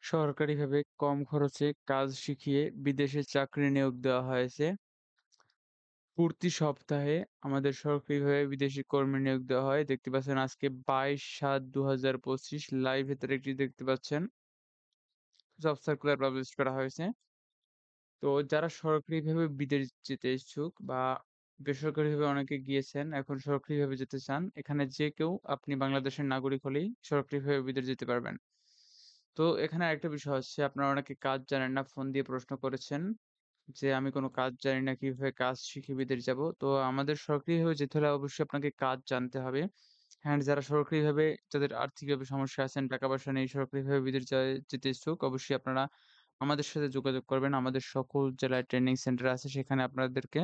সরকারিভাবে কম খরচে কাজ শিখিয়ে বিদেশে চাকরি নিয়োগ দেওয়া হয়েছে। প্রতি সপ্তাহে আমাদের সরকারিভাবে বিদেশি কর্মী নিয়োগ দেওয়া হয়। দেখতে পাচ্ছেন আজকে ২২/৭/২০২৫ লাইভে তারিখটি দেখতে পাচ্ছেন। জব সার্কুলার পাবলিশ করা হয়েছে। তো যারা সরকারিভাবে বিদেশ যেতে ইচ্ছুক বা বেসরকারিভাবে অনেকে গিয়েছেন, এখন সরকারিভাবে যেতে চান, এখানে যে কেউ আপনি বাংলাদেশের নাগরিক হলেই সরকারিভাবে বিদেশ যেতে পারবেন। তো এখানে আরেকটা বিষয় হচ্ছে আপনারা অনেকে কাজ জানেন না, ফোন দিয়ে প্রশ্ন করেছেন যে, "আমি কোন কাজ জানি না, কিভাবে কাজ শিখে বিদেশ যাবো?" তো আমাদের সরকারিভাবে যেতে হলে অবশ্যই আপনাকে কাজ জানতে হবে। অ্যান্ড যারা সরকারিভাবে যাদের আর্থিকভাবে সমস্যা আছেন, টাকা-পয়সা নেই, সরকারিভাবে বিদেশ যেতে ইচ্ছুক, অবশ্যই আপনারা আমাদের সাথে যোগাযোগ করবেন। আমাদের সকল জেলায় ট্রেনিং সেন্টার আছে। সেখানে আপনাদেরকে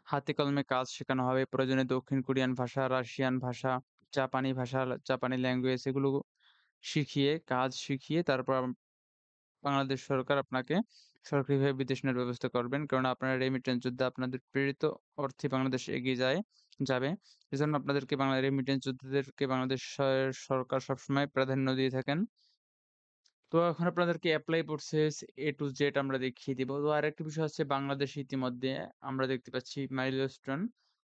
হাতে কলমে কাজ শেখানো হবে। প্রয়োজনে দক্ষিণ কোরিয়ান ভাষা, রাশিয়ান ভাষা, জাপানি ভাষা, জাপানি ল্যাঙ্গুয়েজ এগুলো শিখিয়ে, কাজ শিখিয়ে তারপর বাংলাদেশ সরকার আপনাকে সরকারিভাবে বিদেশ নেওয়ার ব্যবস্থা করবেন। কারণ আপনারা রেমিটেন্স যোদ্ধা, আপনাদের প্রেরিত অর্থে বাংলাদেশ এগিয়ে যাবে। এজন্য আপনাদেরকে রেমিটেন্স যোদ্ধাদেরকে বাংলাদেশ সরকার সবসময় প্রাধান্য দিয়ে থাকেন। তো এখন আপনাদেরকে apply process A to Z আমরা দেখিয়ে দিব। তো আরেকটা বিষয় হচ্ছে বাংলাদেশে ইতিমধ্যে আমরা দেখতে পাচ্ছি মাইলস্টোন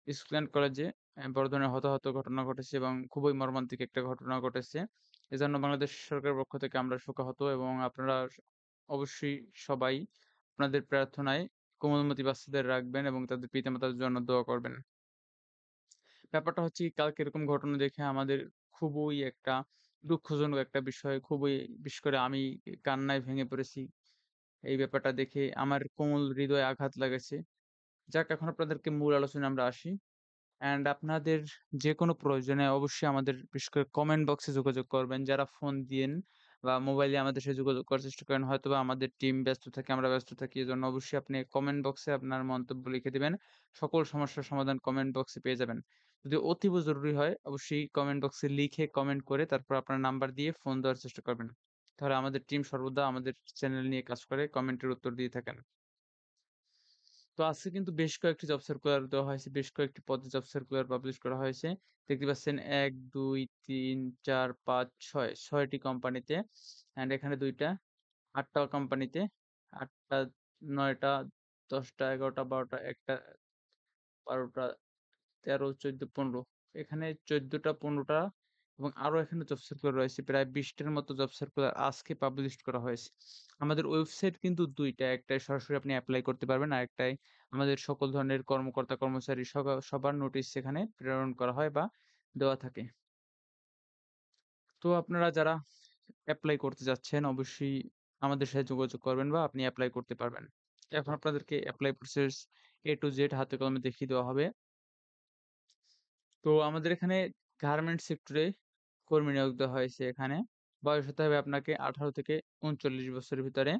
স্কুল অ্যান্ড কলেজে বড় ধরনের হতাহত ঘটনা ঘটেছে এবং খুবই মর্মান্তিক একটা ঘটনা ঘটেছে। এজন্য বাংলাদেশ সরকারের পক্ষ থেকে আমরা শোকাহত এবং আপনারা অবশ্যই সবাই আপনাদের প্রার্থনায় কোমলমতি বাচ্চাদের রাখবেন এবং তাদের পিতামাতার জন্য দোয়া করবেন। ব্যাপারটা হচ্ছে কি কালকে এরকম ঘটনা দেখে আমাদের খুবই একটা দুঃখজনক একটা বিষয়। খুবই বিশেষ করে আমি কান্নায় ভেঙে পড়েছি। এই ব্যাপারটা দেখে আমার কোমল হৃদয়ে আঘাত লাগেছে। যাক এখন আপনাদেরকে মূল আলোচনায় আমরা আসি। অ্যান্ড আপনাদের যেকোনো প্রয়োজনে অবশ্যই আমাদের বিশেষ করে কমেন্ট বক্সে যোগাযোগ করবেন। যারা ফোন দিয়েন বা মোবাইলে আমাদের সাথে যোগাযোগ করার চেষ্টা করেন হয়তোবা আমাদের টিম ব্যস্ত থাকে, আমরা ব্যস্ত থাকি। এজন্য অবশ্যই আপনি কমেন্ট বক্সে আপনার মন্তব্য লিখে দিবেন। সকল সমস্যার সমাধান কমেন্ট বক্সে পেয়ে যাবেন। যদি অতীব জরুরি হয় অবশ্যই কমেন্ট বক্সে লিখে কমেন্ট করে তারপর আপনার নাম্বার দিয়ে ফোন দেওয়ার চেষ্টা করবেন। তাহলে আমাদের টিম সর্বদা আমাদের চ্যানেল নিয়ে কাজ করে, কমেন্টের উত্তর দিয়ে থাকেন। তো আজকে কিন্তু বেশ কয়েকটি জব সার্কুলার দেওয়া হয়েছে। বেশ কয়েকটি পদে জব সার্কুলার পাবলিশ করা হয়েছে। দেখতে পাচ্ছেন ১, ২, ৩, ৪, ৫, ৬, ৬ টি কোম্পানিতে। অ্যান্ড এখানে ২ টা, ৮ টা কোম্পানিতে। ৮ টা, ৯ টা, ১০ টা, ১১ টা, ১২ টা, ১ টা, ১২ টা, ১৩, ১৪, ১৫ এখানে ১৪ টা, ১৫ টা এবং আরো এখানে জব সার্কুলার রয়েছে। প্রায় ২০ টার মতো জব সার্কুলার আজকে পাবলিশ করা হয়েছে। আমাদের ওয়েবসাইট কিন্তু ২ টা। একটায় সরাসরি আপনি এপ্লাই করতে পারবেন। আরেকটায় আমাদের সকল ধরনের কর্মকর্তা-কর্মচারী সবার নোটিশ সেখানে প্রেরণ করা হয় বা দেওয়া থাকে। তো আপনারা যারা এপ্লাই করতে যাচ্ছেন অবশ্যই আমাদের সাথে যোগাযোগ করবেন বা আপনি এপ্লাই করতে পারবেন। এখন আপনাদেরকে apply process A to Z হাতে কলমে দেখিয়ে দেওয়া হবে। তো আমাদের এখানে গার্মেন্টস সেক্টরে কর্মী নিয়োগ দেওয়া হয়েছে এখানে। বয়স হতে হবে আপনাকে ১৮ থেকে ৩৯ বছরের ভিতরে।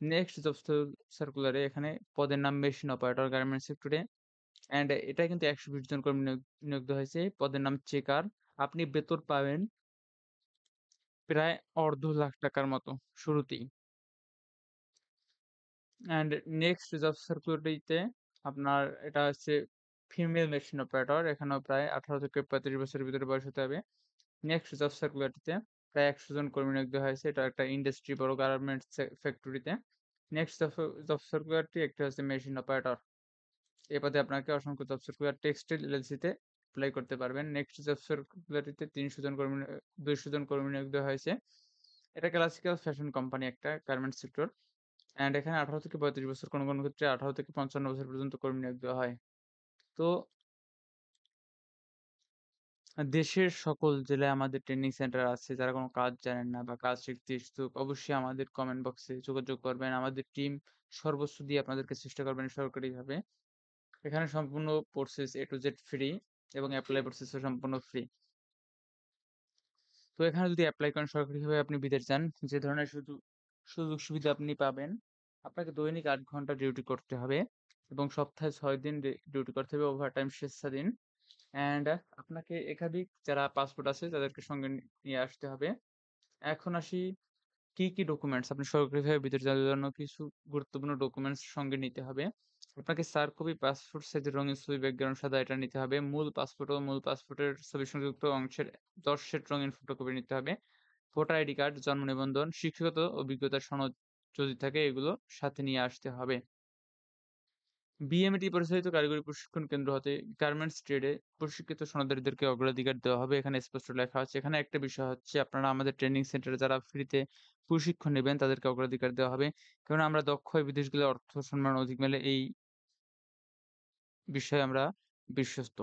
নেক্সট জব সার্কুলারে এখানে পদের নাম মেশিন অপারেটর গার্মেন্টস সেক্টরে অ্যান্ড এটা কিন্তু ১২০ জন কর্মী নিয়োগ দেওয়া হয়েছে। পদের নাম চেকার। আপনি বেতন পাবেন প্রায় ৳১,৫,০০,০০০ মতো শুরুতেই। অ্যান্ড নেক্সট জব সার্কুলারটিতে আপনার এটা হচ্ছে ফিমেল মেশিন অপারেটর। এখানেও প্রায় ১৮ থেকে ৩৫ বছরের ভিতরে বয়স হতে হবে। নেক্সট জব সার্কুলারটিতে প্রায় ১০০ জন কর্মী নিয়োগ দেওয়া হয়েছে। এটা একটা ইন্ডাস্ট্রি বড় গার্মেন্টস ফ্যাক্টরিতে। নেক্সট জব সার্কুলারটি একটি হচ্ছে মেশিন অপারেটর। এ পদে আপনাকে অসংখ্য জব সার্কুলার টেক্সটাইল এলএলসিতে এপ্লাই করতে পারবেন। নেক্সট জব সার্কুলারটিতে ৩০০ জন কর্মী ২০০ জন কর্মী নিয়োগ দেওয়া হয়েছে। এটা ক্লাসিক্যাল ফ্যাশন কোম্পানি একটা গার্মেন্টস সেক্টর। অ্যান্ড এখানে ১৮ থেকে ৩৫ বছর, কোনো ক্ষেত্রে ১৮ থেকে ৫৫ বছর পর্যন্ত কর্মী নিয়োগ দেওয়া হয়। তো দেশের সকল জেলায় আমাদের ট্রেনিং সেন্টার আছে। যারা কোন কাজ জানেন না বা কাজ শিখতে ইচ্ছুক, অবশ্যই আমাদের কমেন্ট বক্সে যোগাযোগ করবেন। আমাদের টিম সর্বস্ব দিয়ে আপনাদেরকে চেষ্টা করবেন সরকারিভাবে। এখানে সম্পূর্ণ process A to Z free এবং এপ্লাই প্রসেসও সম্পূর্ণ ফ্রি। তো এখানে যদি এপ্লাই করেন সরকারিভাবে আপনি বিদেশ যান, যে ধরনের সুযোগ সুবিধা আপনি পাবেন, আপনাকে দৈনিক ৮ ঘন্টা ডিউটি করতে হবে এবং সপ্তাহে ৬ দিন ডিউটি করতে হবে ওভারটাইম স্বেচ্ছাধীন। অ্যান্ড আপনাকে একাধিক যারা পাসপোর্ট আছে তাদেরকে সঙ্গে নিয়ে আসতে হবে। এখন আসি কি ডকুমেন্টস আপনি সরকারিভাবে বিদেশ যাওয়ার জন্য কিছু গুরুত্বপূর্ণ ডকুমেন্টস সঙ্গে নিতে হবে। আপনাকে ৪ কপি পাসপোর্ট সাইজের রঙিন ছবি ব্যাকগ্রাউন্ড সাদা এটা নিতে হবে। মূল পাসপোর্ট ও মূল পাসপোর্টের ছবির সংযুক্ত অংশের ১০ সেট রঙিন ফটোকপি নিতে হবে। ভোটার আইডি কার্ড, জন্ম নিবন্ধন, শিক্ষাগত অভিজ্ঞতার সনদ যদি থাকে এগুলো সাথে নিয়ে আসতে হবে। বিএমইটি পরিচালিত কারিগরি প্রশিক্ষণ কেন্দ্র হতে গার্মেন্টস ট্রেডে প্রশিক্ষিত সনদধারীদেরকে অগ্রাধিকার দেওয়া হবে। এখানে স্পষ্ট লেখা আছে। এখানে একটা বিষয় হচ্ছে আপনারা আমাদের ট্রেনিং সেন্টারে যারা ফ্রিতে প্রশিক্ষণ নিবেন তাদেরকে অগ্রাধিকার দেওয়া হবে। কারণ আমরা দক্ষ হয়ে বিদেশ গেলে অর্থ সম্মান অধিক মেলে এই বিষয়ে আমরা বিশ্বস্ত।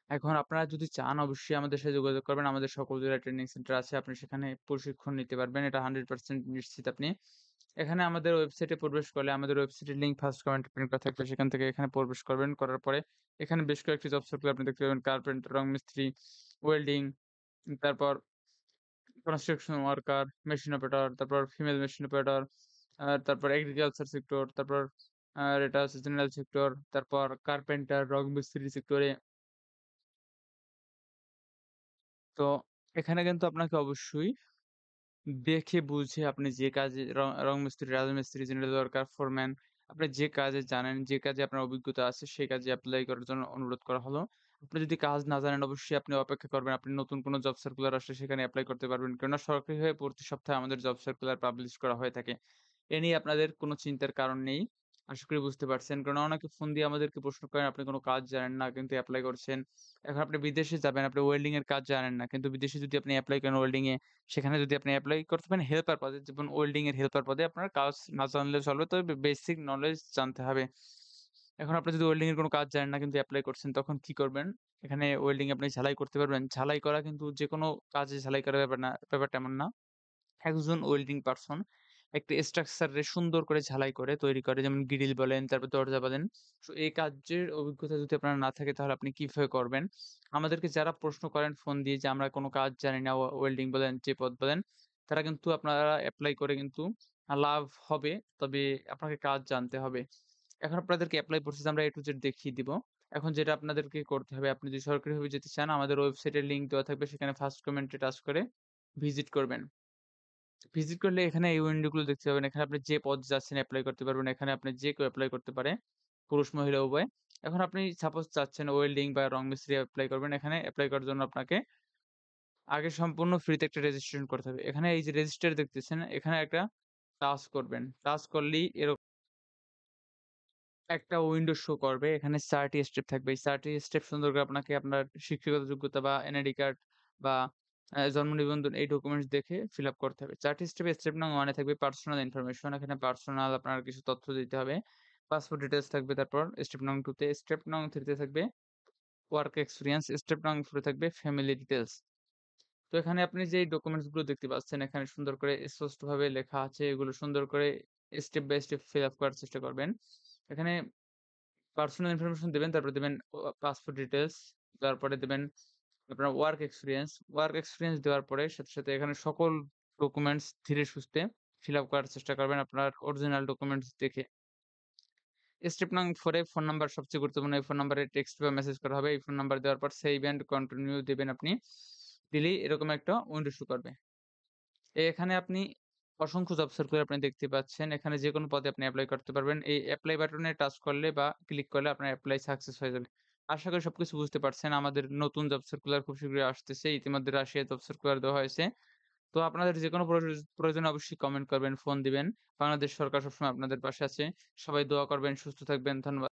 এখন আপনারা যদি চান অবশ্যই আমাদের সাথে যোগাযোগ করবেন। আমাদের সকল জেলায় ট্রেনিং সেন্টার আছে। আপনি সেখানে প্রশিক্ষণ নিতে পারবেন। এটা 100% নিশ্চিত আপনি। এখানে আমাদের ওয়েবসাইটে প্রবেশ করলে আমাদের ওয়েবসাইটের লিঙ্ক ফার্স্ট কমেন্টে পিন করা থাকবে। সেখান থেকে এখানে প্রবেশ করবেন। করার পরে এখানে বেশ কয়েকটি জব সার্কুলার আপনি দেখতে পাবেন। কার্পেন্টার, রং মিস্ত্রি, ওয়েল্ডিং, তারপর কনস্ট্রাকশন ওয়ার্কার, মেশিন অপারেটর, তারপর ফিমেল মেশিন অপারেটর, তারপর এগ্রিকালচার সেক্টর, তারপর এটা হচ্ছে জেনারেল সেক্টর, তারপর কার্পেন্টার, রং মিস্ত্রি সেক্টরে তো এখানে কিন্তু আপনাকে অবশ্যই দেখে বুঝে আপনি যে কাজে রং মিস্ত্রি, রাজমিস্ত্রি, জেনারেল ওয়ার্কার, ফোরম্যান আপনি যে কাজে জানেন, যে কাজে আপনার অভিজ্ঞতা আছে সেই কাজে এপ্লাই করার জন্য অনুরোধ করা হলো। আপনি যদি কাজ না জানেন অবশ্যই আপনি অপেক্ষা করবেন। আপনি নতুন কোনো জব সার্কুলার আসলে সেখানে এপ্লাই করতে পারবেন। কেননা সরকারিভাবে প্রতি সপ্তাহে আমাদের জব সার্কুলার পাবলিশ করা হয়ে থাকে। এ নিয়ে আপনাদের কোনো চিন্তার কারণ নেই। আশা করি বুঝতে পারছেন। কারণ অনেকে ফোন দিয়ে আমাদেরকে প্রশ্ন করেন, "আপনি কোনো কাজ জানেন না কিন্তু এপ্লাই করছেন।" এখন আপনি বিদেশে যাবেন, আপনি ওয়েল্ডিং এর কাজ জানেন না। কিন্তু বিদেশে যদি আপনি এপ্লাই করেন ওয়েল্ডিং এ, সেখানে যদি আপনি এপ্লাই করতে পারেন হেল্পার পদে, যেমন ওয়েল্ডিং এর হেল্পার পদে আপনার কাজ না জানলেও চলবে। তবে বেসিক নলেজ জানতে হবে। এখন আপনি যদি ওয়েল্ডিং এর কোনো কাজ জানেন না কিন্তু এপ্লাই করছেন, তখন কি করবেন? এখানে ওয়েল্ডিং আপনি ঝালাই করতে পারবেন। ঝালাই করা কিন্তু যেকোনো কাজে ঝালাই করার ব্যাপার না ব্যাপারটা এমন না। একজন ওয়েল্ডিং পারসন একটা স্ট্রাকচার রে সুন্দর করে ঝালাই করে তৈরি করে। যেমন গ্রিল বলেন, তারপর দরজা বলেন। সো এই কাজের অভিজ্ঞতা যদি আপনার না থাকে তাহলে আপনি কিভাবে করবেন? আমাদেরকে যারা প্রশ্ন করেন ফোন দিয়ে যে আমরা কোন কাজ জানি না ওয়েল্ডিং বলেন, যে পদ বলেন, তারা কিন্তু আপনারা এপ্লাই করে কিন্তু লাভ হবে। তবে আপনাকে কাজ জানতে হবে। এখন আপনাদেরকে এপ্লাই প্রসেস আমরা A to Z দেখিয়ে দিব। এখন যেটা আপনাদেরকে করতে হবে, আপনি যদি সরকারিভাবে যেতে চান আমাদের ওয়েবসাইটের লিংক দেওয়া থাকবে সেখানে ফার্স্ট কমেন্টে টাচ করে ভিজিট করবেন। ভিজিট করলে এখানে এই উইন্ডো গুলো দেখতে পাবেন। এখানে আপনি যে পদ চাচ্ছেন এপ্লাই করতে পারবেন। এখানে আপনি যে কেউ এপ্লাই করতে পারে। পুরুষ মহিলা উভয়। এখন আপনি সাপোজ চাচ্ছেন ওয়েল্ডিং বা রং মিস্ত্রি এপ্লাই করবেন। এখানে এপ্লাই করার জন্য আপনাকে আগে সম্পূর্ণ ফ্রিতে একটা রেজিস্ট্রেশন করতে হবে। এখানে এই যে রেজিস্টার দেখতেছেন, এখানে একটা টাচ করবেন। টাচ করলেই একটা উইন্ডো শো করবে। এখানে ৪ টি স্টেপ থাকবে। এই ৪ টি স্টেপ সুন্দর করে আপনাকে আপনার শিক্ষাগত যোগ্যতা বা এনআইডি কার্ড বা জন্ম নিবন্ধন এই ডকুমেন্টস দেখে ফিল আপ করতে হবে। ৪ টি স্টেপে স্টেপ নং 1 এ থাকবে পার্সোনাল ইনফরমেশন। এখানে পার্সোনাল আপনার কিছু তথ্য দিতে হবে। পাসপোর্ট ডিটেইলস থাকবে তারপর স্টেপ নং 2 তে। স্টেপ নং 3 তে থাকবে ওয়ার্ক এক্সপেরিয়েন্স। স্টেপ নং 4 এ থাকবে ফ্যামিলি ডিটেইলস। তো এখানে আপনি যে ডকুমেন্টস গুলো দেখতে পাচ্ছেন এখানে সুন্দর করে স্পষ্টভাবে লেখা আছে। এগুলো সুন্দর করে step by step fill up করার চেষ্টা করবেন। এখানে পার্সোনাল ইনফরমেশন দিবেন, তারপরে দিবেন পাসপোর্ট ডিটেইলস, তারপরে দিবেন আপনার ওয়ার্ক এক্সপেরিয়েন্স। ওয়ার্ক এক্সপেরিয়েন্স দেওয়ার পরে সাথে এখানে সকল ডকুমেন্টস ধীরে সুস্থে ফিল আপ করার চেষ্টা করবেন আপনার অরিজিনাল ডকুমেন্টস দেখে। স্টেপ নং 4 এ ফোন নাম্বার সবচেয়ে গুরুত্বপূর্ণ। এই ফোন নাম্বারে টেক্সট বা মেসেজ করা হবে। এই ফোন নাম্বার দেওয়ার পর সেভ অ্যান্ড কন্টিনিউ দিবেন আপনি। দিলেই এরকম একটা উইন্ডো শো করবে। এখানে আপনি অসংখ্য জব সার্কুলার আপনি দেখতে পাচ্ছেন। এখানে যেকোনো পদে আপনি এপ্লাই করতে পারবেন। এই এপ্লাই বাটনে টাচ করলে বা ক্লিক করলে আপনার এপ্লাই সাকসেস হয়ে যাবে। আশা করি সবকিছু বুঝতে পারছেন। আমাদের নতুন জব সার্কুলার খুব শীঘ্রই আসতেছে। ইতিমধ্যে রাশিয়ায় জব সার্কুলার দেওয়া হয়েছে। তো আপনাদের যেকোনো প্রয়োজনে অবশ্যই কমেন্ট করবেন, ফোন দিবেন। বাংলাদেশ সরকার সবসময় আপনাদের পাশে আছে। সবাই দোয়া করবেন, সুস্থ থাকবেন। ধন্যবাদ।